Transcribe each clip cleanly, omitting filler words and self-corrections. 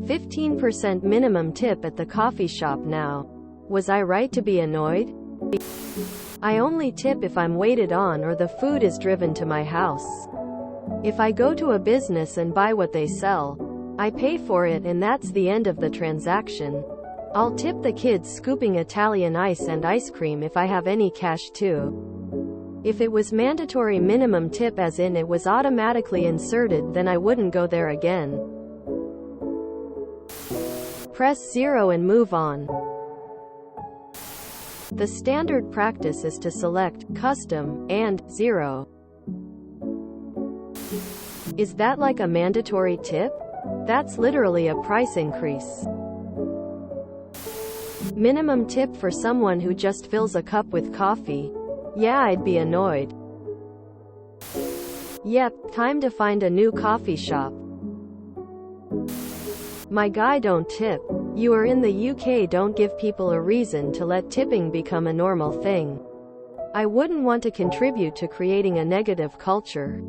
15% minimum tip at the coffee shop now. Was I right to be annoyed? I only tip if I'm waited on or the food is driven to my house. If I go to a business and buy what they sell, I pay for it and that's the end of the transaction. I'll tip the kids scooping Italian ice and ice cream if I have any cash too. If it was mandatory minimum tip as in it was automatically inserted, then I wouldn't go there again. Press 0 and move on. The standard practice is to select Custom and 0. Is that like a mandatory tip? That's literally a price increase. Minimum tip for someone who just fills a cup with coffee. Yeah, I'd be annoyed. Yep, time to find a new coffee shop. My guy, don't tip. You are in the UK, don't give people a reason to let tipping become a normal thing. I wouldn't want to contribute to creating a negative culture.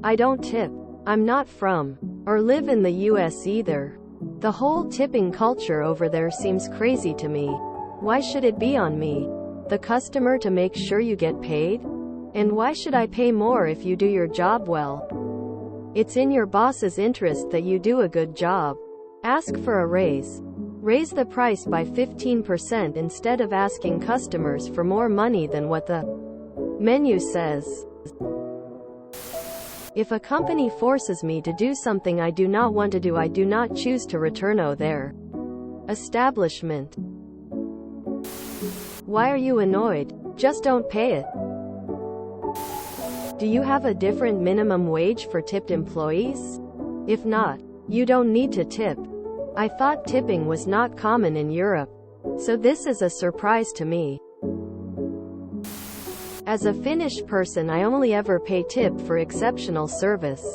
I don't tip. I'm not from, or live in the US either. The whole tipping culture over there seems crazy to me. Why should it be on me, the customer, to make sure you get paid? And why should I pay more if you do your job well? It's in your boss's interest that you do a good job. Ask for a raise. Raise the price by 15% instead of asking customers for more money than what the menu says. If a company forces me to do something I do not want to do, I do not choose to return their establishment. Why are you annoyed? Just don't pay it. Do you have a different minimum wage for tipped employees? If not, you don't need to tip. I thought tipping was not common in Europe, so this is a surprise to me. As a Finnish person, I only ever pay tip for exceptional service.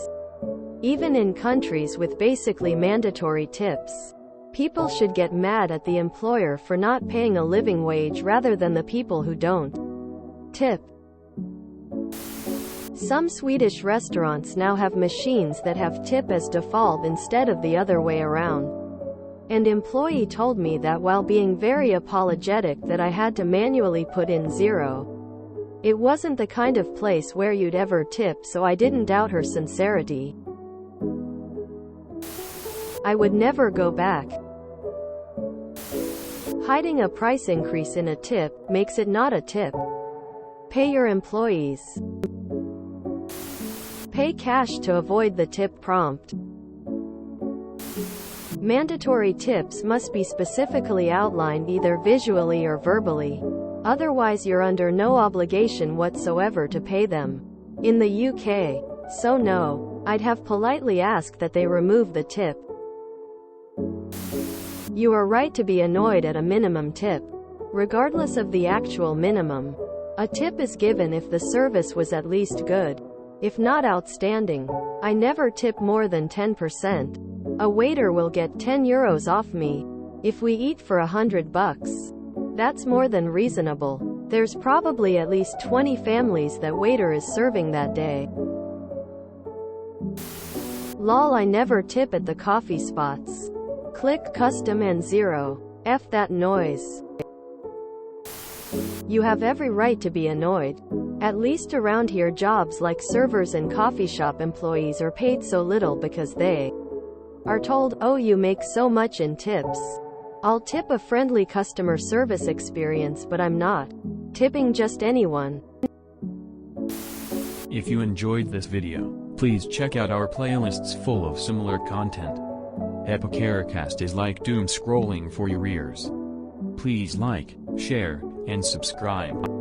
Even in countries with basically mandatory tips, people should get mad at the employer for not paying a living wage rather than the people who don't tip. Some Swedish restaurants now have machines that have tip as default instead of the other way around. An employee told me that while being very apologetic that I had to manually put in 0. It wasn't the kind of place where you'd ever tip, so I didn't doubt her sincerity. I would never go back. Hiding a price increase in a tip makes it not a tip. Pay your employees. Pay cash to avoid the tip prompt. Mandatory tips must be specifically outlined either visually or verbally. Otherwise you're under no obligation whatsoever to pay them. In the UK, so no, I'd have politely asked that they remove the tip. You are right to be annoyed at a minimum tip. Regardless of the actual minimum, a tip is given if the service was at least good, if not outstanding. I never tip more than 10%. A waiter will get 10 euros off me. If we eat for $100, that's more than reasonable. There's probably at least 20 families that waiter is serving that day. Lol, I never tip at the coffee spots. Click Custom and 0. F that noise. You have every right to be annoyed. At least around here, jobs like servers and coffee shop employees are paid so little because they are told, oh, you make so much in tips. I'll tip a friendly customer service experience, but I'm not tipping just anyone. If you enjoyed this video, please check out our playlists full of similar content. TooAfraidToAsk is like doom scrolling for your ears. Please like, share, and subscribe.